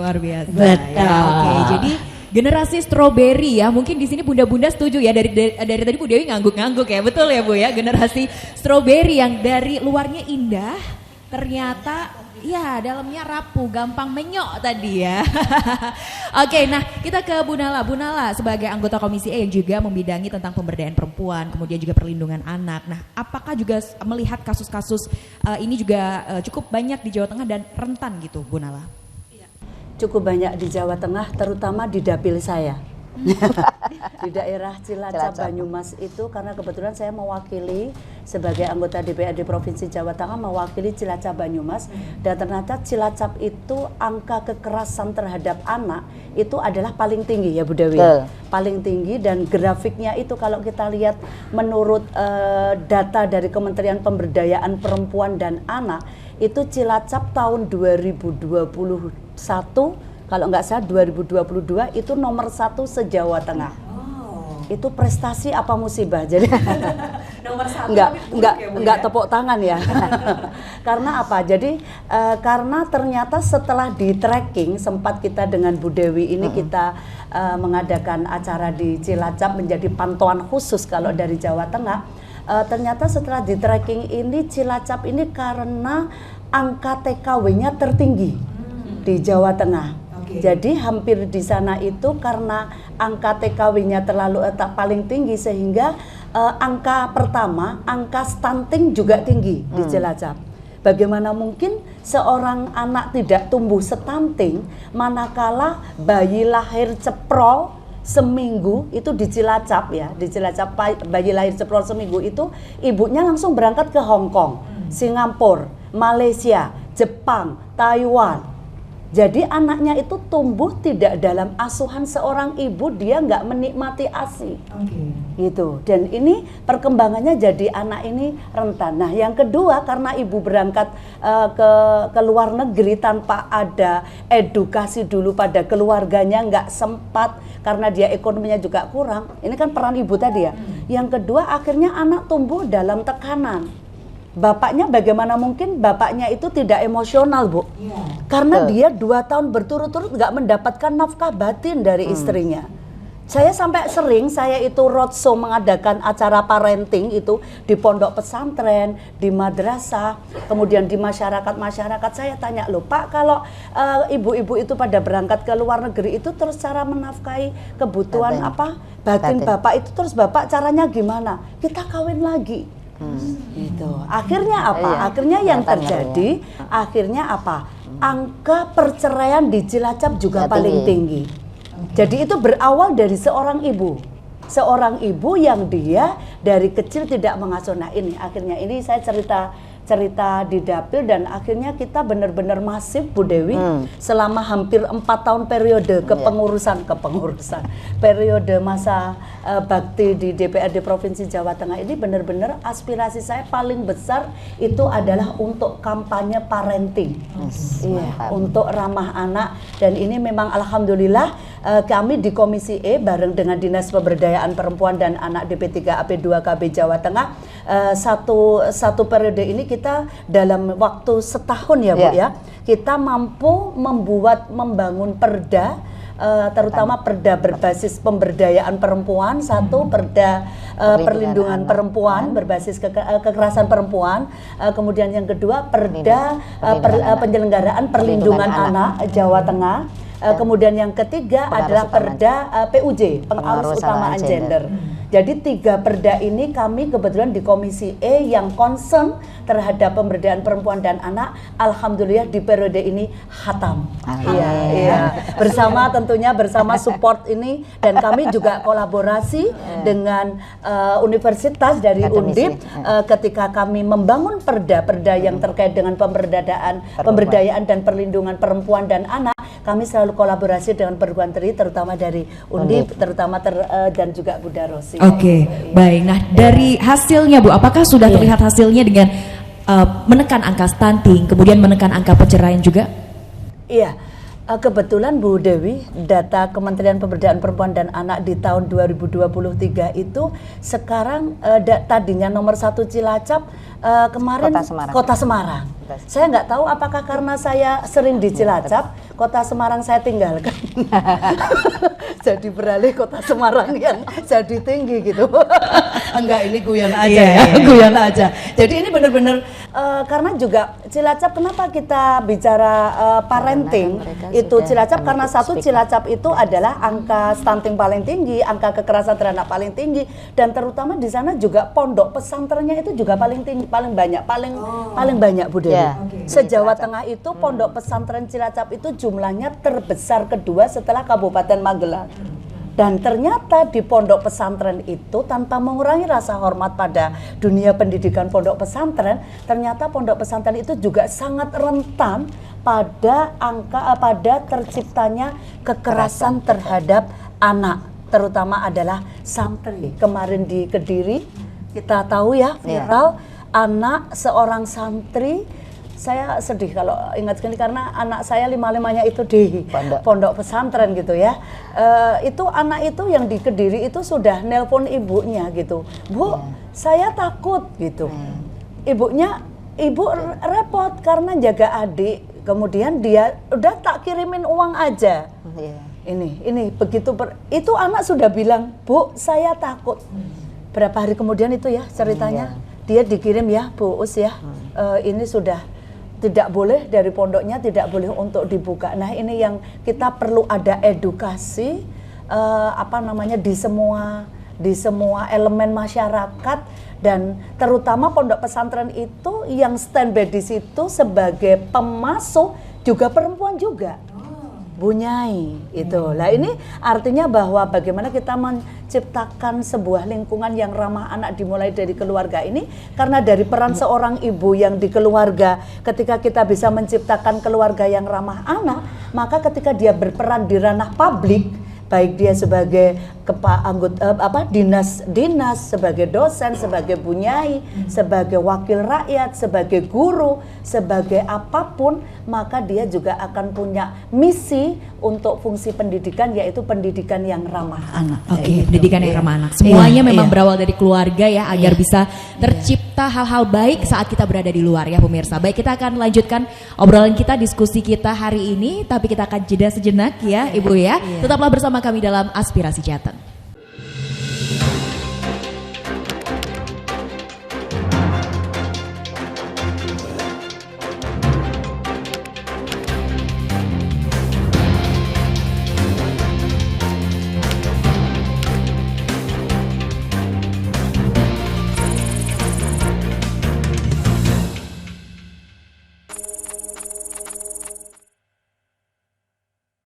luar biasa. Betul. Ya, oke, jadi generasi stroberi ya, mungkin di sini bunda-bunda setuju ya, dari tadi Bu Dewi ngangguk-ngangguk ya, betul ya Bu ya, generasi stroberi yang dari luarnya indah, ternyata ya dalamnya rapuh, gampang menyok tadi ya. Oke, nah kita ke Bu Nala. Bu Nala sebagai anggota Komisi E yang juga membidangi tentang pemberdayaan perempuan, kemudian juga perlindungan anak. Nah, apakah juga melihat kasus-kasus ini juga cukup banyak di Jawa Tengah dan rentan gitu, Bu Nala? Cukup banyak di Jawa Tengah, terutama di dapil saya. Di daerah Cilacap, Banyumas itu, karena kebetulan saya mewakili sebagai anggota DPRD Provinsi Jawa Tengah, mewakili Cilacap Banyumas, dan ternyata Cilacap itu angka kekerasan terhadap anak itu adalah paling tinggi ya Bu Dewi. Paling tinggi, dan grafiknya itu kalau kita lihat menurut data dari Kementerian Pemberdayaan Perempuan dan Anak, itu Cilacap tahun 2021, kalau nggak salah 2022 itu nomor 1 se-Jawa Tengah. Itu prestasi apa musibah? Jadi Nomor 1 nggak tepuk tangan ya. Karena apa? Jadi karena ternyata setelah di tracking, sempat kita dengan Bu Dewi ini kita mengadakan acara di Cilacap menjadi pantauan khusus kalau dari Jawa Tengah. Ternyata setelah di tracking ini, Cilacap ini karena angka TKW-nya tertinggi di Jawa Tengah. Jadi hampir di sana itu karena angka TKW-nya terlalu paling tinggi, sehingga angka pertama, angka stunting juga tinggi di Cilacap. Bagaimana mungkin seorang anak tidak tumbuh stunting manakala bayi lahir ceprol seminggu itu di Cilacap ya, di Cilacap bayi lahir ceprol seminggu itu ibunya langsung berangkat ke Hong Kong, Singapura, Malaysia, Jepang, Taiwan. Jadi anaknya itu tumbuh tidak dalam asuhan seorang ibu, dia nggak menikmati ASI, gitu. Dan ini perkembangannya jadi anak ini rentan. Nah, yang kedua, karena ibu berangkat ke luar negeri tanpa ada edukasi dulu pada keluarganya, nggak sempat karena dia ekonominya juga kurang. Ini kan peran ibu tadi ya. Yang kedua, akhirnya anak tumbuh dalam tekanan. Bapaknya bagaimana mungkin bapaknya itu tidak emosional, Bu? Karena dia 2 tahun berturut-turut nggak mendapatkan nafkah batin dari istrinya. Saya sampai sering, saya itu roadshow mengadakan acara parenting itu di pondok pesantren, di madrasah, kemudian di masyarakat. Saya tanya, loh Pak, kalau ibu-ibu itu pada berangkat ke luar negeri itu terus cara menafkahi kebutuhan batin Bapak itu, terus Bapak caranya gimana? Kita kawin lagi. Gitu. Akhirnya apa? Akhirnya yang terjadi, akhirnya apa? Angka perceraian di Cilacap juga paling tinggi. Jadi itu berawal dari seorang ibu yang dia dari kecil tidak mengasuh. Nah ini akhirnya, ini saya cerita di dapil, dan akhirnya kita benar-benar masif Bu Dewi selama hampir 4 tahun periode kepengurusan periode masa bakti di DPRD Provinsi Jawa Tengah ini, benar-benar aspirasi saya paling besar itu adalah untuk kampanye parenting, untuk ramah anak. Dan ini memang alhamdulillah kami di Komisi E bareng dengan Dinas Pemberdayaan Perempuan dan Anak DP3 AP2KB Jawa Tengah, satu periode ini kita dalam waktu setahun ya Bu ya, kita mampu membangun perda, terutama perda berbasis pemberdayaan perempuan, perda perlindungan perempuan berbasis kekerasan perempuan, kemudian yang kedua perda penyelenggaraan perlindungan anak Jawa Tengah, kemudian yang ketiga adalah perda PUJ, pengarus utamaan gender. Jadi 3 perda ini kami kebetulan di Komisi E yang concern terhadap pemberdayaan perempuan dan anak, alhamdulillah di periode ini khatam. Iya. Tentunya bersama support ini, dan kami juga kolaborasi dengan universitas dari Undip ketika kami membangun perda-perda yang terkait dengan pemberdayaan dan perlindungan perempuan dan anak. Kami selalu kolaborasi dengan perguruan tinggi, terutama dari Undip, terutama dan juga Bunda Rosi. Oke, baik. Nah, dari hasilnya Bu, apakah sudah terlihat hasilnya dengan menekan angka stunting, kemudian menekan angka perceraian juga? Iya, kebetulan Bu Dewi, data Kementerian Pemberdayaan Perempuan dan Anak di tahun 2023 itu sekarang tadinya nomor 1 Cilacap, kemarin Kota Semarang. Kota Semarang. Saya nggak tahu apakah karena saya sering di Cilacap, Kota Semarang saya tinggalkan. Jadi beralih Kota Semarang yang jadi tinggi gitu. Enggak, ini guyon aja guyon aja. Jadi ini benar-benar karena juga Cilacap, kenapa kita bicara parenting itu Cilacap, karena satu Cilacap itu adalah angka stunting paling tinggi, angka kekerasan terhadap paling tinggi, dan terutama di sana juga pondok pesantrennya itu juga paling tinggi, paling banyak Bu Dewi. Se-Jawa Tengah itu pondok pesantren Cilacap itu jumlahnya terbesar kedua setelah Kabupaten Magelang. Dan ternyata di pondok pesantren itu, tanpa mengurangi rasa hormat pada dunia pendidikan pondok pesantren, ternyata pondok pesantren itu juga sangat rentan pada terciptanya kekerasan terhadap anak, terutama adalah santri. Kemarin di Kediri kita tahu ya, viral anak seorang santri. Saya sedih kalau ingat sekali karena anak saya 5-5-nya itu di pondok pesantren gitu ya. Itu anak itu yang di Kediri itu sudah nelpon ibunya gitu, Bu, saya takut gitu. Ibu repot karena jaga adik, kemudian dia udah tak kirimin uang aja. Ini begitu itu anak sudah bilang, Bu, saya takut. Berapa hari kemudian itu ya ceritanya, dia dikirim ya, Bu Us ya, ini sudah tidak boleh dari pondoknya, tidak boleh untuk dibuka. Nah ini yang kita perlu ada edukasi di semua elemen masyarakat, dan terutama pondok pesantren itu yang standby di situ sebagai pemasuk juga perempuan juga. Bu Nyai itu. Lah ini artinya bahwa bagaimana kita menciptakan sebuah lingkungan yang ramah anak dimulai dari keluarga ini, karena dari peran seorang ibu yang di keluarga, ketika kita bisa menciptakan keluarga yang ramah anak, maka ketika dia berperan di ranah publik, baik dia sebagai dinas, sebagai dosen, sebagai bunyai, sebagai wakil rakyat, sebagai guru, sebagai apapun, maka dia juga akan punya misi untuk fungsi pendidikan, yaitu pendidikan yang ramah anak. Pendidikan yang ramah anak. Semuanya memang berawal dari keluarga ya, agar bisa tercipta hal-hal baik saat kita berada di luar ya pemirsa. Baik, kita akan lanjutkan obrolan kita, diskusi kita hari ini, tapi kita akan jeda sejenak ya Ibu ya. Tetaplah bersama kami dalam Aspirasi Jateng.